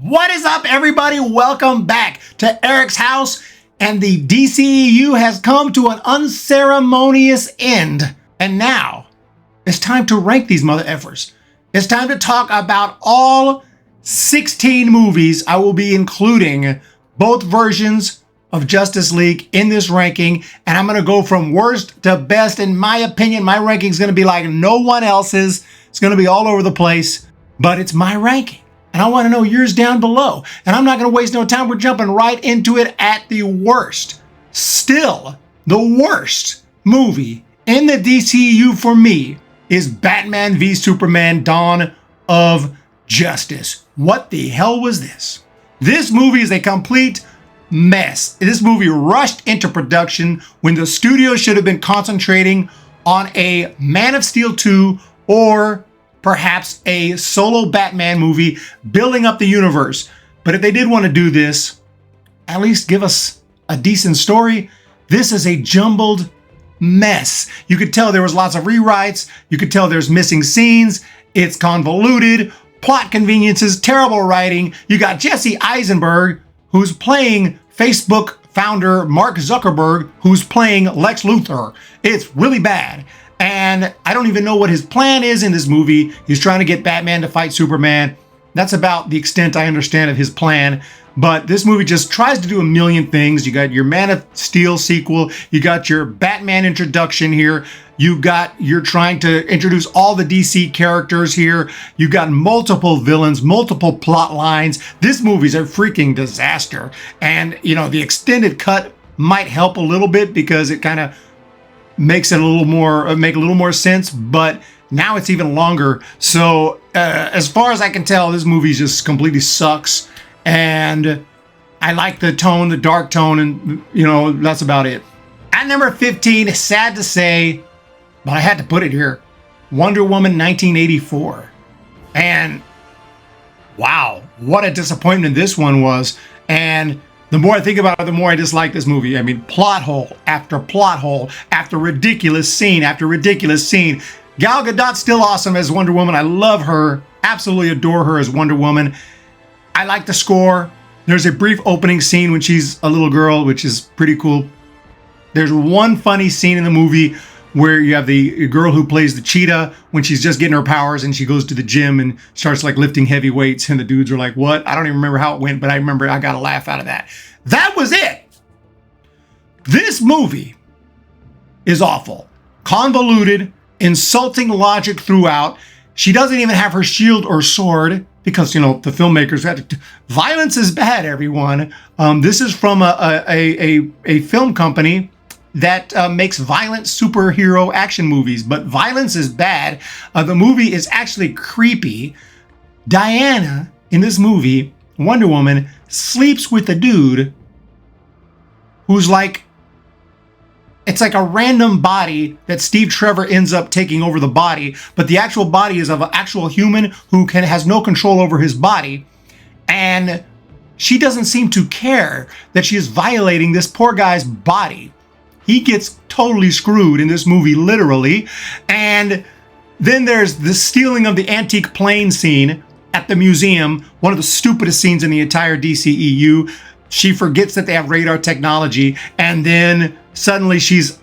What is up, everybody? Welcome back to Eric's house. And the DCEU has come to an unceremonious end. And now it's time to rank these mother effers. It's time to talk about all 16 movies. I will be including both versions of Justice League in this ranking. And I'm going to go from worst to best. In my opinion, my ranking is going to be like no one else's. It's going to be all over the place, but it's my ranking. And I want to know yours down below. And I'm not going to waste no time. We're jumping right into it at the worst. Still, the worst movie in the DCEU for me is Batman v Superman: Dawn of Justice. What the hell was this? This movie is a complete mess. This movie rushed into production when the studio should have been concentrating on a Man of Steel 2 or perhaps a solo Batman movie, building up the universe. But if they did want to do this, at least give us a decent story. This is a jumbled mess. You could tell there was lots of rewrites. You could tell there's missing scenes. It's convoluted, plot conveniences, terrible writing. You got Jesse Eisenberg, who's playing Facebook founder Mark Zuckerberg, who's playing Lex Luthor. It's really bad. And I don't even know what his plan is in this movie. He's trying to get Batman to fight Superman. That's about the extent I understand of his plan. But this movie just tries to do a million things. You got your Man of Steel sequel. You got your Batman introduction here. You're trying to introduce all the DC characters here. You got multiple villains, multiple plot lines. This movie's a freaking disaster. And, the extended cut might help a little bit because it kind of makes it make a little more sense, but now it's even longer. So as far as I can tell, this movie just completely sucks. And I like the tone, the dark tone, and that's about it. At number 15, sad to say, but I had to put it here, Wonder Woman 1984. And wow, what a disappointment this one was. And the more I think about it, the more I dislike this movie. I mean, plot hole after plot hole after ridiculous scene after ridiculous scene. Gal Gadot's still awesome as Wonder Woman. I love her. Absolutely adore her as Wonder Woman. I like the score. There's a brief opening scene when she's a little girl, which is pretty cool. There's one funny scene in the movie where you have the girl who plays the cheetah when she's just getting her powers and she goes to the gym and starts lifting heavy weights, and the dudes are like, what? I don't even remember how it went, but I remember I got a laugh out of that. That was it. This movie is awful. Convoluted, insulting logic throughout. She doesn't even have her shield or sword because, the filmmakers had to. Violence is bad, everyone. This is from a film company that makes violent superhero action movies, but violence is bad. The movie is actually creepy. Diana, in this movie, Wonder Woman, sleeps with a dude who's it's like a random body that Steve Trevor ends up taking over the body, but the actual body is of an actual human who has no control over his body. And she doesn't seem to care that she is violating this poor guy's body. He gets totally screwed in this movie, literally. And then there's the stealing of the antique plane scene at the museum, one of the stupidest scenes in the entire DCEU. She forgets that they have radar technology, and then suddenly she's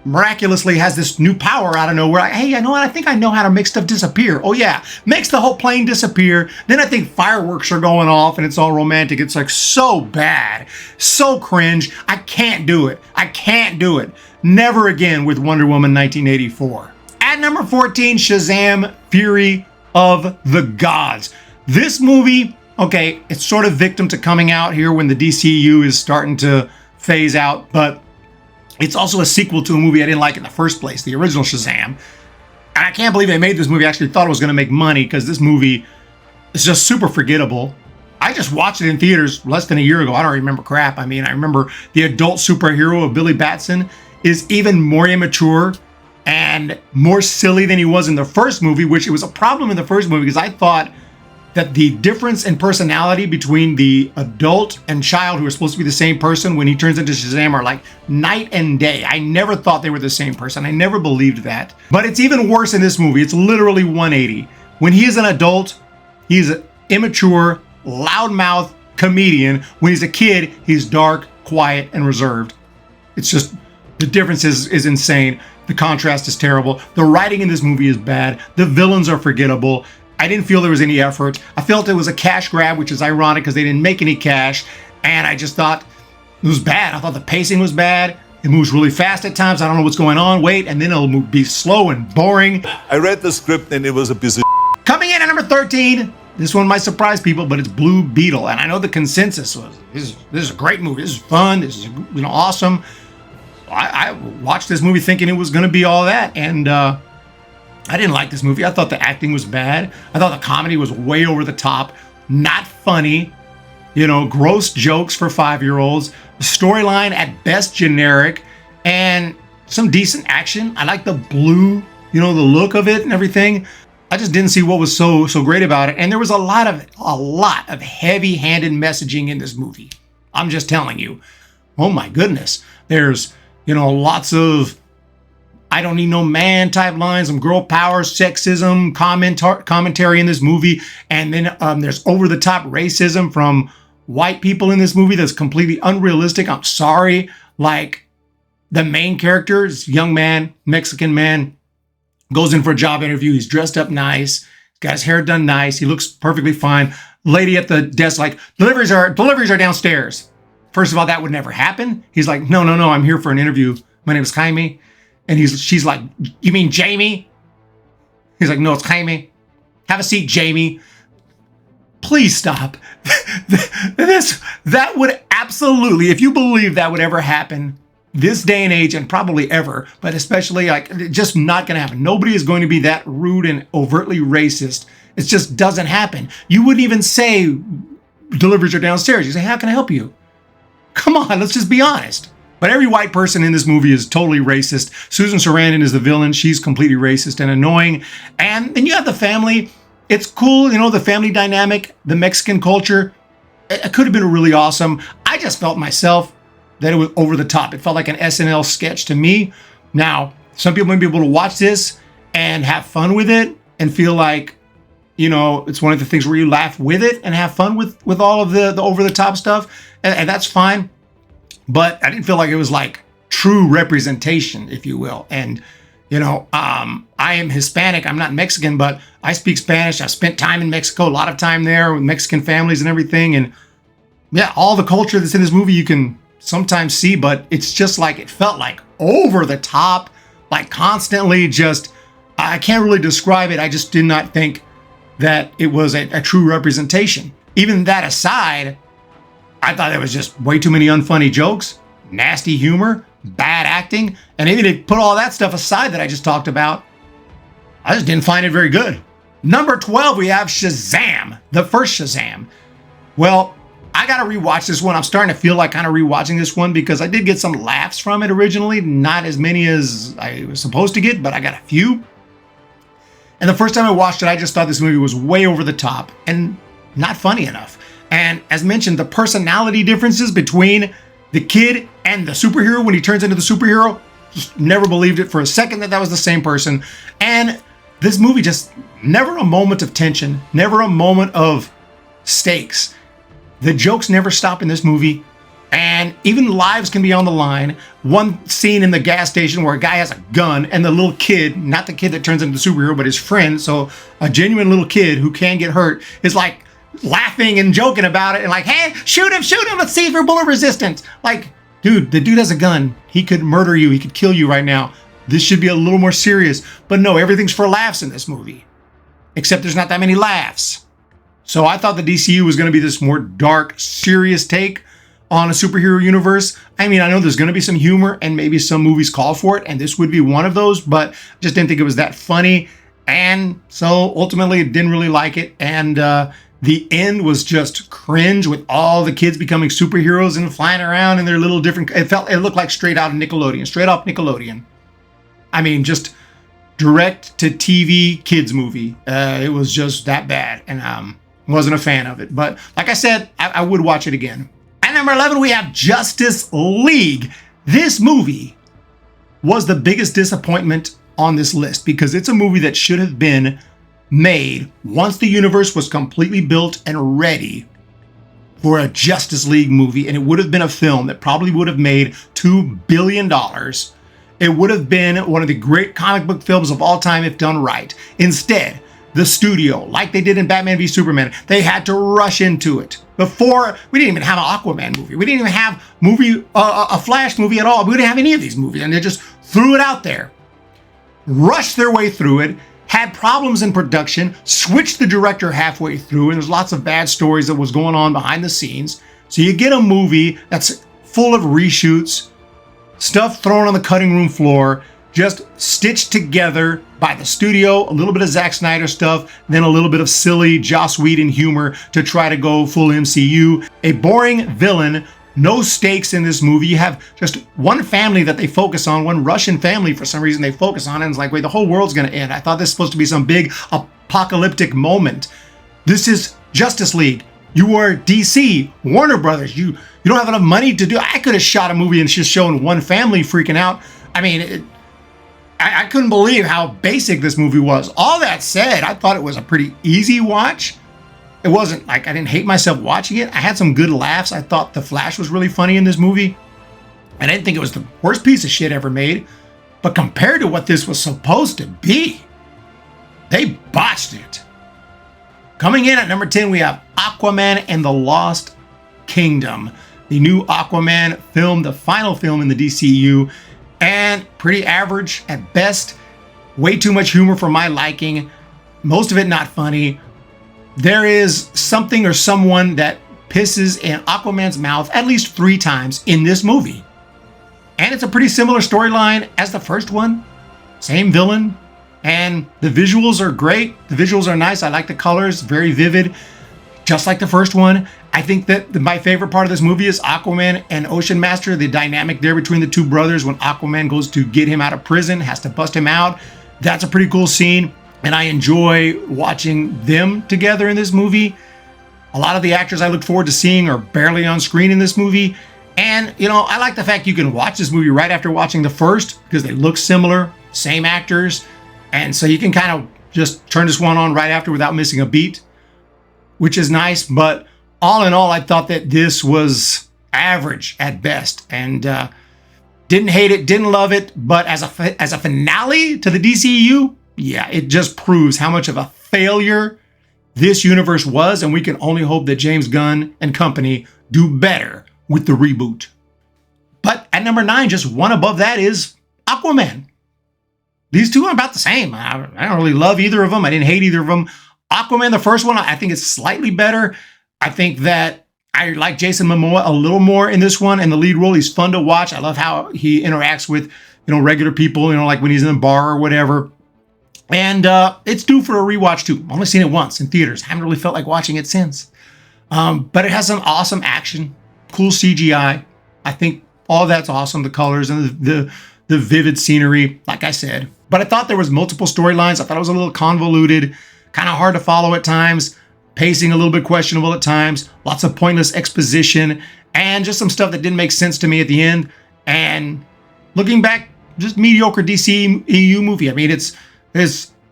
miraculously has this new power out of nowhere. Hey, I know what? I think I know how to make stuff disappear. Oh yeah, makes the whole plane disappear. Then I think fireworks are going off and it's all romantic. It's so bad, so cringe. I can't do it. I can't do it. Never again with Wonder Woman 1984. At number 14, Shazam! Fury of the Gods. This movie, okay, it's sort of victim to coming out here when the DCU is starting to phase out, but it's also a sequel to a movie I didn't like in the first place, the original Shazam. And I can't believe they made this movie. I actually thought it was going to make money because this movie is just super forgettable. I just watched it in theaters less than a year ago. I don't remember crap. I mean, I remember the adult superhero of Billy Batson is even more immature and more silly than he was in the first movie, which it was a problem in the first movie because I thought that the difference in personality between the adult and child who are supposed to be the same person when he turns into Shazam are like night and day. I never thought they were the same person. I never believed that. But it's even worse in this movie. It's literally 180. When he is an adult, he's immature, loudmouth comedian. When he's a kid, he's dark, quiet, and reserved. It's just, the difference is insane. The contrast is terrible. The writing in this movie is bad. The villains are forgettable. I didn't feel there was any effort. I felt it was a cash grab, which is ironic because they didn't make any cash. And I just thought it was bad. I thought the pacing was bad. It moves really fast at times. I don't know what's going on. Wait, and then it'll be slow and boring. I read the script and it was a piece of Coming in at number 13, this one might surprise people, but it's Blue Beetle. And I know the consensus was, this is a great movie. This is fun. This is awesome. I watched this movie thinking it was going to be all that. And I didn't like this movie. I thought the acting was bad. I thought the comedy was way over the top. Not funny. Gross jokes for 5-year-olds. The storyline at best generic, and some decent action. I like the blue, the look of it and everything. I just didn't see what was so great about it. And there was a lot of heavy-handed messaging in this movie. I'm just telling you. Oh my goodness. There's, lots of I don't need no man type lines, some girl power, sexism, commentary in this movie. And then there's over the top racism from white people in this movie that's completely unrealistic. I'm sorry. Like the main character is young man, Mexican man, goes in for a job interview. He's dressed up nice, got his hair done nice. He looks perfectly fine. Lady at the desk, like, deliveries are downstairs. First of all, that would never happen. He's like, no, I'm here for an interview. My name is Jaime. And she's like, you mean Jamie? He's like, no, it's Jaime. Have a seat, Jamie. Please stop. That would absolutely, if you believe that would ever happen this day and age, and probably ever, but especially like just not going to happen. Nobody is going to be that rude and overtly racist. It just doesn't happen. You wouldn't even say deliveries are downstairs. You say, how can I help you? Come on, let's just be honest. But every white person in this movie is totally racist. Susan Sarandon is the villain. She's completely racist and annoying. And then you have the family. It's cool, the family dynamic, the Mexican culture. It could have been really awesome. I just felt myself that it was over the top. It felt like an SNL sketch to me. Now, some people may be able to watch this and have fun with it and feel like, it's one of the things where you laugh with it and have fun with all of the over the top stuff. And that's fine. But I didn't feel like it was like true representation, if you will. And, I am Hispanic. I'm not Mexican, but I speak Spanish. I've spent time in Mexico, a lot of time there with Mexican families and everything. And yeah, all the culture that's in this movie you can sometimes see, but it's just like, it felt like over the top, like constantly just, I can't really describe it. I just did not think that it was a true representation. Even that aside, I thought there was just way too many unfunny jokes, nasty humor, bad acting, and even to put all that stuff aside that I just talked about, I just didn't find it very good. Number 12, we have Shazam, the first Shazam. Well, I got to rewatch this one. I'm starting to feel like kind of rewatching this one because I did get some laughs from it originally, not as many as I was supposed to get, but I got a few. And the first time I watched it, I just thought this movie was way over the top and not funny enough. And as mentioned, the personality differences between the kid and the superhero when he turns into the superhero, just never believed it for a second that was the same person. And this movie just never a moment of tension, never a moment of stakes. The jokes never stop in this movie. And even lives can be on the line. One scene in the gas station where a guy has a gun and the little kid, not the kid that turns into the superhero, but his friend, so a genuine little kid who can get hurt, is like laughing and joking about it and like, hey, shoot him, let's see if you're bullet resistant. Like, dude, the dude has a gun. He could murder you. He could kill you right now. This should be a little more serious. But no, everything's for laughs in this movie. Except there's not that many laughs. So I thought the DCEU was going to be this more dark, serious take on a superhero universe. I mean, I know there's going to be some humor and maybe some movies call for it, and this would be one of those, but just didn't think it was that funny. And so ultimately didn't really like it. And the end was just cringe with all the kids becoming superheroes and flying around in their little different, it looked like straight off Nickelodeon. I mean, just direct to TV kids movie. It was just that bad, and wasn't a fan of it. But like I said, I would watch it again. At number 11, we have Justice League. This movie was the biggest disappointment on this list because it's a movie that should have been made once the universe was completely built and ready for a Justice League movie, and it would have been a film that probably would have made $2 billion. It would have been one of the great comic book films of all time if done right. Instead, the studio, like they did in Batman v Superman, they had to rush into it. Before, we didn't even have an Aquaman movie. We didn't even have a Flash movie at all. We didn't have any of these movies, and they just threw it out there. Rushed their way through it, had problems in production, switched the director halfway through, and there's lots of bad stories that was going on behind the scenes. So you get a movie that's full of reshoots, stuff thrown on the cutting room floor, just stitched together by the studio, a little bit of Zack Snyder stuff, then a little bit of silly Joss Whedon humor to try to go full MCU. A boring villain, no stakes in this movie. You have just one family that they focus on, one Russian family for some reason they focus on, and it's like, wait, the whole world's gonna end. I thought this was supposed to be some big apocalyptic moment. This is Justice League. You are DC, Warner Brothers. You don't have enough money to do. I could have shot a movie and just shown one family freaking out. I mean, I couldn't believe how basic this movie was. All that said, I thought it was a pretty easy watch. It wasn't like I didn't hate myself watching it. I had some good laughs. I thought The Flash was really funny in this movie. I didn't think it was the worst piece of shit ever made. But compared to what this was supposed to be, they botched it. Coming in at number 10, we have Aquaman and the Lost Kingdom. The new Aquaman film, the final film in the DCEU. And pretty average at best. Way too much humor for my liking. Most of it not funny. There is something or someone that pisses in Aquaman's mouth at least 3 times in this movie. And it's a pretty similar storyline as the first one. Same villain. And the visuals are great. The visuals are nice. I like the colors. Very vivid. Just like the first one. I think that my favorite part of this movie is Aquaman and Ocean Master, the dynamic there between the two brothers when Aquaman goes to get him out of prison, has to bust him out. That's a pretty cool scene, and I enjoy watching them together in this movie. A lot of the actors I look forward to seeing are barely on screen in this movie, and I like the fact you can watch this movie right after watching the first because they look similar, same actors, and so you can kind of just turn this one on right after without missing a beat, which is nice. But all in all, I thought that this was average at best, and didn't hate it, didn't love it, but as a finale to the DCEU, yeah, it just proves how much of a failure this universe was, and we can only hope that James Gunn and company do better with the reboot. But at number 9, just one above that, is Aquaman. These two are about the same. I don't really love either of them. I didn't hate either of them. Aquaman, the first one, I think it's slightly better. I think that I like Jason Momoa a little more in this one. In the lead role, he's fun to watch. I love how he interacts with, regular people, like when he's in a bar or whatever. And it's due for a rewatch too. I've only seen it once in theaters. I haven't really felt like watching it since. But it has some awesome action, cool CGI. I think all that's awesome. The colors and the vivid scenery, like I said. But I thought there was multiple storylines. I thought it was a little convoluted, kind of hard to follow at times. Pacing a little bit questionable at times, lots of pointless exposition, and just some stuff that didn't make sense to me at the end. And looking back, just mediocre DCEU movie. I mean, it's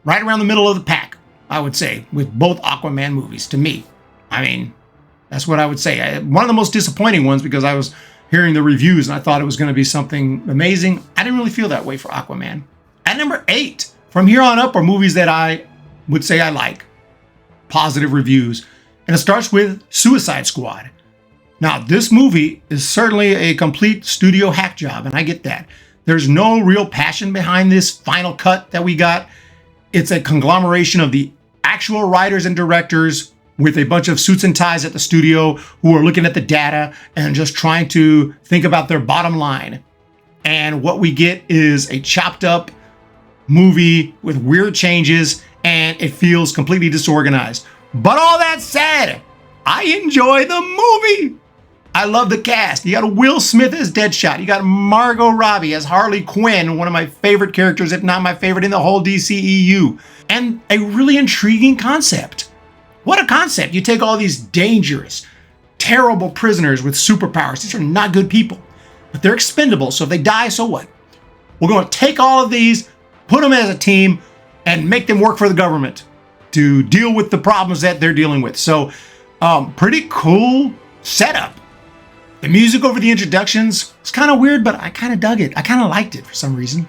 right around the middle of the pack, I would say, with both Aquaman movies to me. I mean, that's what I would say. One of the most disappointing ones because I was hearing the reviews and I thought it was going to be something amazing. I didn't really feel that way for Aquaman. At number 8, from here on up are movies that I would say I like. Positive reviews, and it starts with Suicide Squad. Now, this movie is certainly a complete studio hack job, and I get that. There's no real passion behind this final cut that we got. It's a conglomeration of the actual writers and directors with a bunch of suits and ties at the studio who are looking at the data and just trying to think about their bottom line. And what we get is a chopped up movie with weird changes, and it feels completely disorganized. But all that said, I enjoy the movie. I love the cast. You got Will Smith as Deadshot. You got Margot Robbie as Harley Quinn, one of my favorite characters, if not my favorite in the whole DCEU. And a really intriguing concept. What a concept. You take all these dangerous, terrible prisoners with superpowers. These are not good people, but they're expendable. So if they die, so what? We're going to take all of these, put them as a team, and make them work for the government to deal with the problems that they're dealing with. So pretty cool setup. The music over the introductions was kind of weird, but I kind of dug it. I kind of liked it for some reason.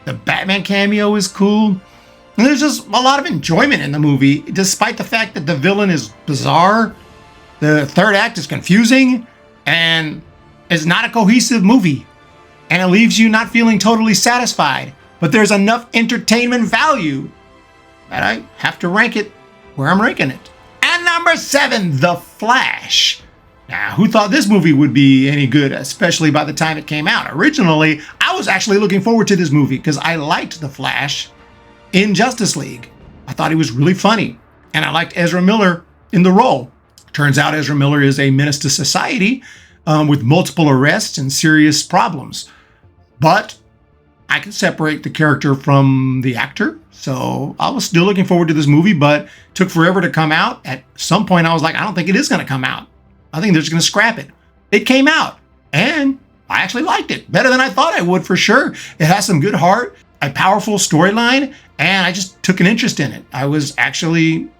The Batman cameo is cool. And there's just a lot of enjoyment in the movie, despite the fact that the villain is bizarre. The third act is confusing and is not a cohesive movie. And it leaves you not feeling totally satisfied. But there's enough entertainment value that I have to rank it where I'm ranking it. And number 7, The Flash. Now, who thought this movie would be any good, especially by the time it came out? Originally, I was actually looking forward to this movie because I liked The Flash in Justice League. I thought he was really funny, and I liked Ezra Miller in the role. Turns out Ezra Miller is a menace to society with multiple arrests and serious problems. But I can separate the character from the actor, so I was still looking forward to this movie, but it took forever to come out. At some point, I was like, I don't think it is going to come out. I think they're just going to scrap it. It came out, and I actually liked it better than I thought I would, for sure. It has some good heart, a powerful storyline, and I just took an interest in it. I was actually,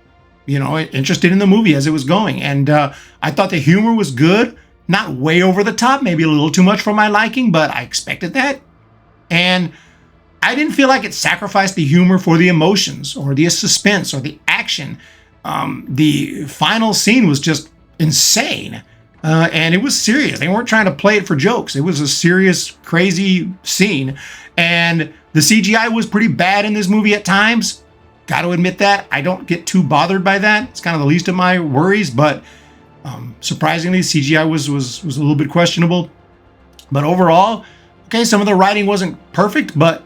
interested in the movie as it was going, and I thought the humor was good, not way over the top, maybe a little too much for my liking, but I expected that. And I didn't feel like it sacrificed the humor for the emotions or the suspense or the action. The final scene was just insane. And it was serious. They weren't trying to play it for jokes. It was a serious, crazy scene. And the CGI was pretty bad in this movie at times. Got to admit that. I don't get too bothered by that. It's kind of the least of my worries. But surprisingly, CGI was a little bit questionable. But overall, okay, some of the writing wasn't perfect, but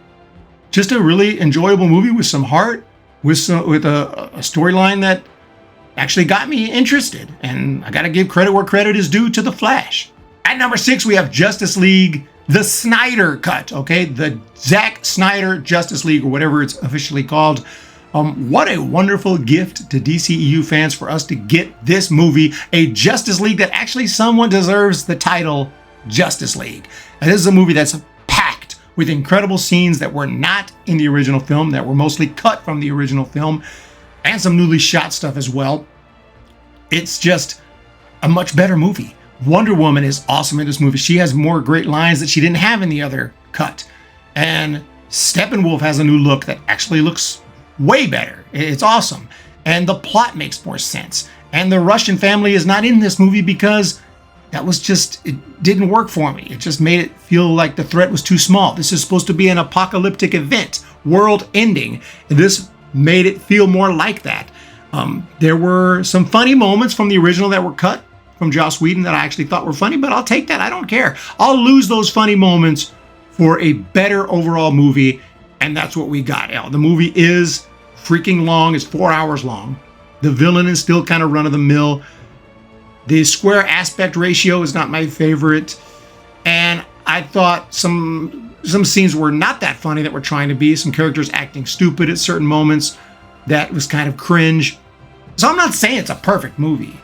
just a really enjoyable movie with some heart, with a storyline that actually got me interested. And I got to give credit where credit is due to The Flash. At number 6, we have Justice League, the Snyder Cut, okay? The Zack Snyder Justice League, or whatever it's officially called. What a wonderful gift to DCEU fans for us to get this movie, a Justice League that actually somewhat deserves the title Justice League. And this is a movie that's packed with incredible scenes that were not in the original film, that were mostly cut from the original film, and some newly shot stuff as well. It's just a much better movie. Wonder Woman is awesome in this movie. She has more great lines that she didn't have in the other cut. And Steppenwolf has a new look that actually looks way better. It's awesome. And the plot makes more sense. And the Russian family is not in this movie because it didn't work for me. It just made it feel like the threat was too small. This is supposed to be an apocalyptic event, world ending. And this made it feel more like that. There were some funny moments from the original that were cut from Joss Whedon that I actually thought were funny, but I'll take that. I don't care. I'll lose those funny moments for a better overall movie, and that's what we got. The movie is freaking long. It's 4 hours long. The villain is still kind of run-of-the-mill. The square aspect ratio is not my favorite, and I thought some scenes were not that funny that were trying to be. Some characters acting stupid at certain moments. That was kind of cringe. So I'm not saying it's a perfect movie.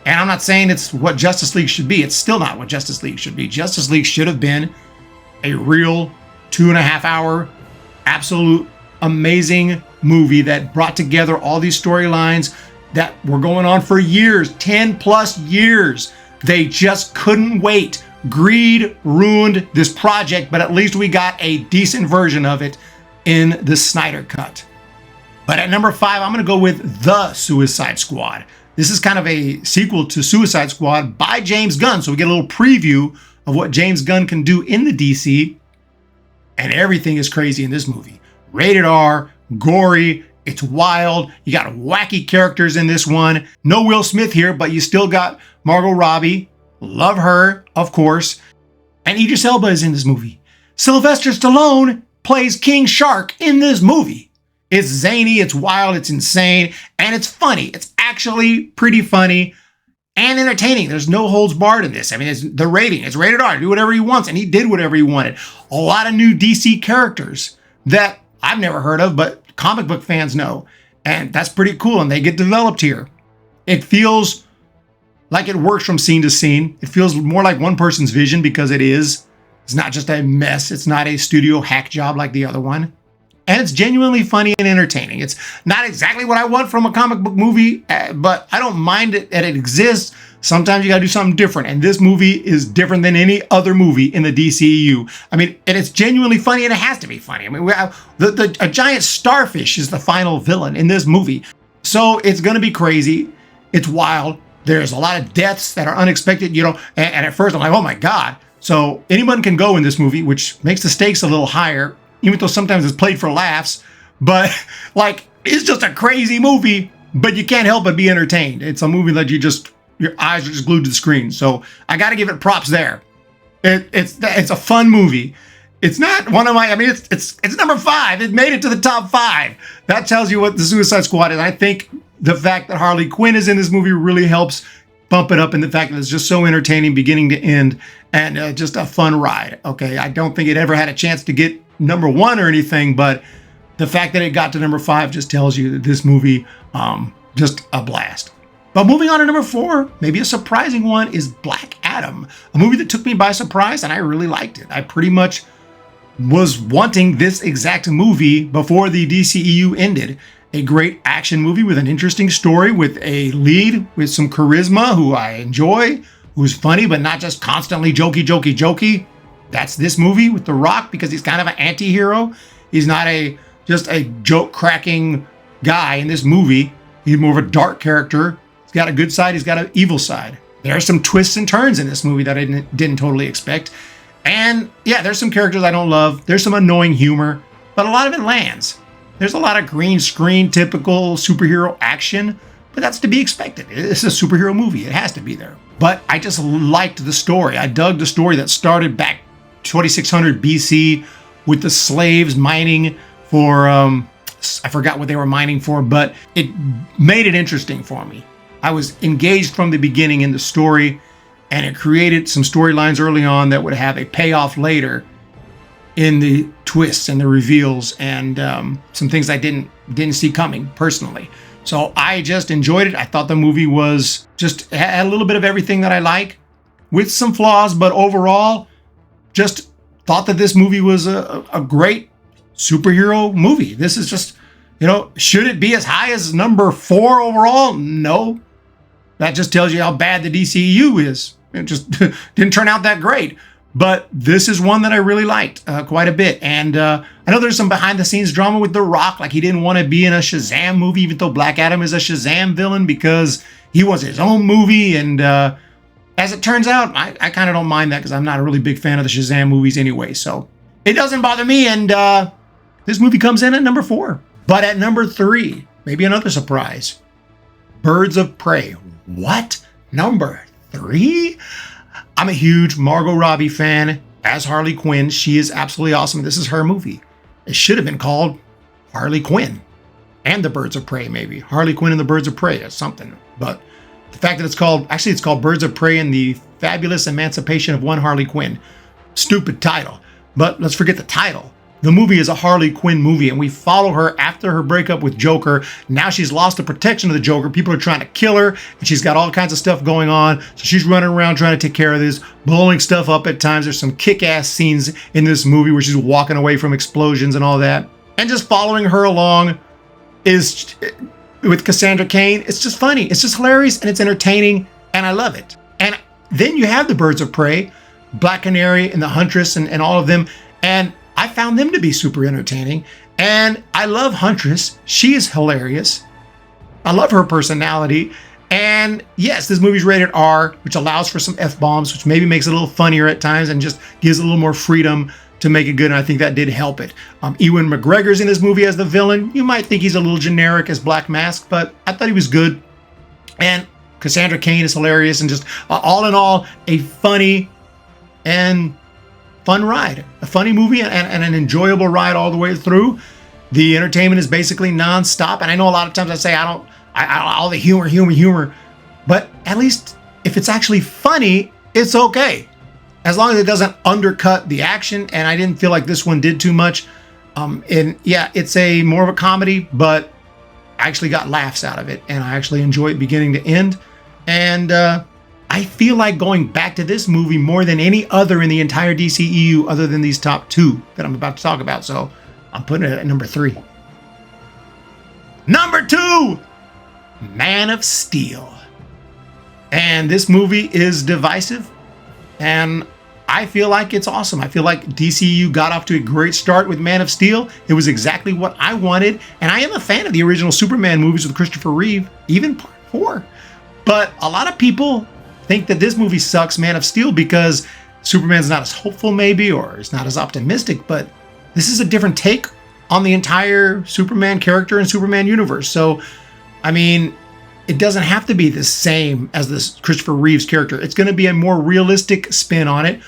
And I'm not saying it's what Justice League should be. It's still not what Justice League should be. Justice League should have been a real 2.5 hour, absolute amazing movie that brought together all these storylines that were going on for years, 10 plus years. They just couldn't wait. Greed ruined this project, but at least we got a decent version of it in the Snyder Cut. But at number 5, I'm going to go with The Suicide Squad. This is kind of a sequel to Suicide Squad by James Gunn. So we get a little preview of what James Gunn can do in the DC. And everything is crazy in this movie. Rated R, gory, it's wild. You got wacky characters in this one. No Will Smith here, but you still got Margot Robbie. Love her, of course. And Idris Elba is in this movie. Sylvester Stallone plays King Shark in this movie. It's zany, it's wild, it's insane, and it's funny. It's actually pretty funny and entertaining. There's no holds barred in this. I mean, it's the rating. It's rated R. Do whatever he wants, and he did whatever he wanted. A lot of new DC characters that I've never heard of, but comic book fans know. And that's pretty cool, and they get developed here. It feels like it works from scene to scene. It feels more like one person's vision because it is. It's not just a mess. It's not a studio hack job like the other one. And it's genuinely funny and entertaining. It's not exactly what I want from a comic book movie, but I don't mind it that it exists. Sometimes you gotta do something different, and this movie is different than any other movie in the DCEU. I mean, and it's genuinely funny, and it has to be funny. I mean, a giant starfish is the final villain in this movie, so it's gonna be crazy. It's wild. There's a lot of deaths that are unexpected, you know. And at first, I'm like, oh my god. So anyone can go in this movie, which makes the stakes a little higher, even though sometimes it's played for laughs. But like, it's just a crazy movie, but you can't help but be entertained. It's a movie that your eyes are just glued to the screen. So I got to give it props there. It's a fun movie. It's not one of my, I mean, it's number 5. It made it to the top 5. That tells you what the Suicide Squad is. I think the fact that Harley Quinn is in this movie really helps bump it up, in the fact that it's just so entertaining beginning to end, and just a fun ride. Okay, I don't think it ever had a chance to get number 1 or anything, but the fact that it got to number 5 just tells you that this movie, just a blast. But moving on to number 4, maybe a surprising one, is Black Adam, a movie that took me by surprise, and I really liked it. I pretty much was wanting this exact movie before the DCEU ended. A great action movie with an interesting story, with a lead with some charisma who I enjoy, who's funny, but not just constantly jokey. That's this movie with The Rock, because he's kind of an anti-hero. He's not just a joke-cracking guy in this movie. He's more of a dark character. He's got a good side, he's got an evil side. There are some twists and turns in this movie that I didn't totally expect. And yeah, there's some characters I don't love. There's some annoying humor, but a lot of it lands. There's a lot of green screen, typical superhero action, but that's to be expected. It's a superhero movie. It has to be there. But I just liked the story. I dug the story that started back 2600 BC with the slaves mining for, I forgot what they were mining for, but it made it interesting for me. I was engaged from the beginning in the story, and it created some storylines early on that would have a payoff later in the twists and the reveals, and some things I didn't see coming personally. So I just enjoyed it. I thought the movie was just had a little bit of everything that I like, with some flaws, but overall, just thought that this movie was a great superhero movie. This is just, you know, should it be as high as number 4 overall? No. That just tells you how bad the DCEU is. It just didn't turn out that great. But this is one that I really liked quite a bit. And I know there's some behind the scenes drama with The Rock. Like, he didn't want to be in a Shazam movie, even though Black Adam is a Shazam villain, because he was his own movie. And as it turns out, I kind of don't mind that, because I'm not a really big fan of the Shazam movies anyway. So it doesn't bother me. And this movie comes in at number 4. But at number 3, maybe another surprise, Birds of Prey. What? Number 3? I'm a huge Margot Robbie fan as Harley Quinn. She is absolutely awesome. This is her movie. It should have been called Harley Quinn and the Birds of Prey, maybe. Harley Quinn and the Birds of Prey or something. But the fact that it's called Birds of Prey and the Fabulous Emancipation of One Harley Quinn. Stupid title. But let's forget the title. The movie is a Harley Quinn movie, and we follow her after her breakup with Joker. Now she's lost the protection of the Joker. People are trying to kill her, and she's got all kinds of stuff going on. So she's running around trying to take care of this, blowing stuff up at times. There's some kick-ass scenes in this movie where she's walking away from explosions and all that. And just following her along is, with Cassandra Cain, it's just funny. It's just hilarious, and it's entertaining, and I love it. And then you have the Birds of Prey, Black Canary and the Huntress and all of them, and I found them to be super entertaining, and I love Huntress. She is hilarious. I love her personality, and yes, this movie's rated R, which allows for some F-bombs, which maybe makes it a little funnier at times and just gives it a little more freedom to make it good, and I think that did help it. Ewan McGregor's in this movie as the villain. You might think he's a little generic as Black Mask, but I thought he was good. And Cassandra Cain is hilarious, and just all in all, a funny and fun ride, a funny movie, and an enjoyable ride all the way through. The entertainment is basically non-stop, and I know a lot of times I say I all the humor, but at least if it's actually funny, it's okay, as long as it doesn't undercut the action. And I didn't feel like this one did too much. And yeah, it's a more of a comedy, but I actually got laughs out of it, and I actually enjoy it beginning to end. And I feel like going back to this movie more than any other in the entire DCEU, other than these top 2 that I'm about to talk about. So I'm putting it at number 3. Number 2, Man of Steel. And this movie is divisive, and I feel like it's awesome. I feel like DCEU got off to a great start with Man of Steel. It was exactly what I wanted, and I am a fan of the original Superman movies with Christopher Reeve, even Part 4. But a lot of people think that this movie sucks, Man of Steel, because Superman's not as hopeful maybe, or is not as optimistic, but this is a different take on the entire Superman character and Superman universe. So, I mean, it doesn't have to be the same as this Christopher Reeve's character. It's going to be a more realistic spin on it,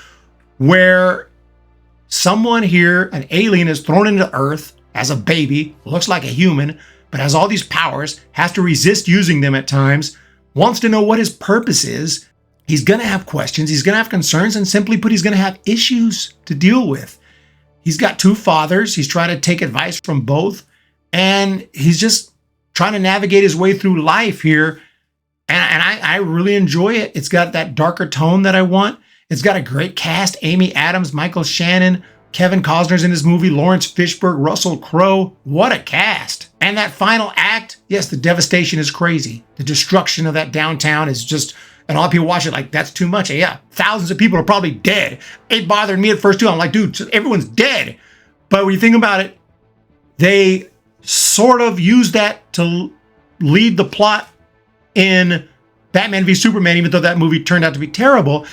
where someone here, an alien, is thrown into Earth as a baby, looks like a human, but has all these powers, has to resist using them at times, wants to know what his purpose is. He's going to have questions, he's going to have concerns, and simply put, he's going to have issues to deal with. He's got two fathers. He's trying to take advice from both, and he's just trying to navigate his way through life here. And I really enjoy it. It's got that darker tone that I want. It's got a great cast. Amy Adams, Michael Shannon, Kevin Costner's in this movie, Lawrence Fishburne, Russell Crowe. What a cast. And that final act, yes, the devastation is crazy. The destruction of that downtown is just, and a lot of people watch it like, that's too much. And yeah, thousands of people are probably dead. It bothered me at first too. I'm like, dude, everyone's dead. But when you think about it, they sort of use that to lead the plot in Batman v Superman, even though that movie turned out to be terrible.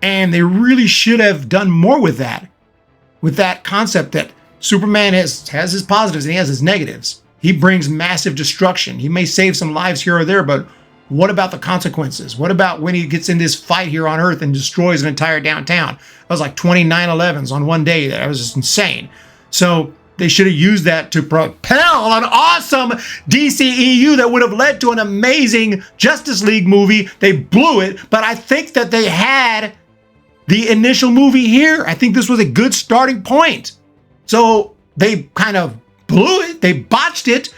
And they really should have done more with that concept that Superman has his positives and he has his negatives. He brings massive destruction. He may save some lives here or there, but what about the consequences? What about when he gets in this fight here on Earth and destroys an entire downtown? That was like 20 9/11s on one day. That was just insane. So they should have used that to propel an awesome DCEU that would have led to an amazing Justice League movie. They blew it, but I think that they had the initial movie here. I think this was a good starting point. So they kind of blew it, they botched it,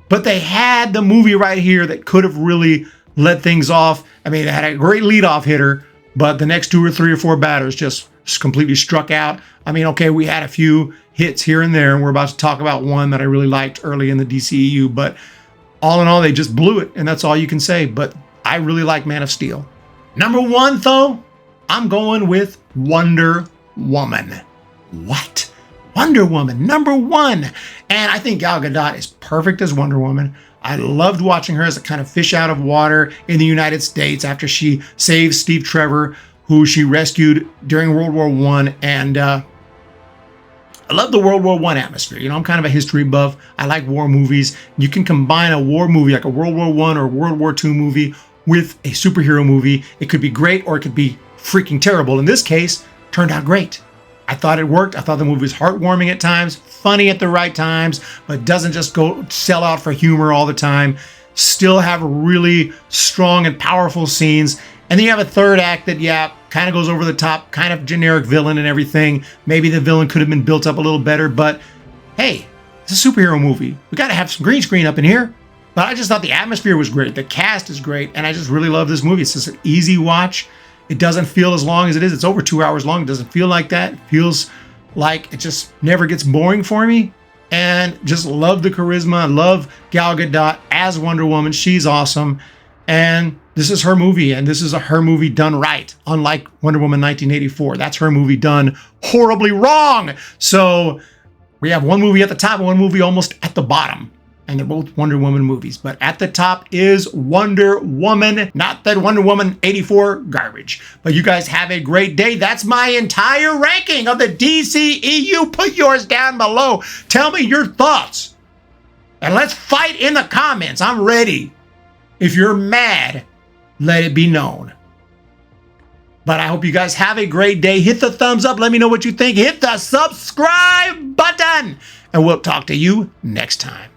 but they had the movie right here that could have really led things off. I mean, it had a great leadoff hitter, but the next 2 or 3 or 4 batters just completely struck out. I mean, okay, we had a few hits here and there, and we're about to talk about one that I really liked early in the DCEU, but all in all, they just blew it, and that's all you can say. But I really like Man of Steel. Number 1, though, I'm going with Wonder Woman. What? Wonder Woman, number 1. And I think Gal Gadot is perfect as Wonder Woman. I loved watching her as a kind of fish out of water in the United States after she saved Steve Trevor, who she rescued during World War I. And I love the World War I atmosphere. You know, I'm kind of a history buff. I like war movies. You can combine a war movie like a World War I or World War II movie with a superhero movie. It could be great or it could be freaking terrible. In this case, turned out great. I thought it worked. I thought the movie was heartwarming at times, funny at the right times, but doesn't just go sell out for humor all the time. Still have really strong and powerful scenes. And then you have a third act that, yeah, kind of goes over the top, kind of generic villain and everything. Maybe the villain could have been built up a little better, but hey, it's a superhero movie. We got to have some green screen up in here. But I just thought the atmosphere was great. The cast is great. And I just really love this movie. It's just an easy watch. It doesn't feel as long as it is. It's over 2 hours long. It doesn't feel like that. It feels like it just never gets boring for me. And just love the charisma. Love Gal Gadot as Wonder Woman. She's awesome. And this is her movie. And this is her movie done right. Unlike Wonder Woman 1984. That's her movie done horribly wrong. So we have one movie at the top and one movie almost at the bottom. And they're both Wonder Woman movies. But at the top is Wonder Woman, not that Wonder Woman 84 garbage. But you guys have a great day. That's my entire ranking of the DCEU. Put yours down below. Tell me your thoughts. And let's fight in the comments. I'm ready. If you're mad, let it be known. But I hope you guys have a great day. Hit the thumbs up. Let me know what you think. Hit the subscribe button. And we'll talk to you next time.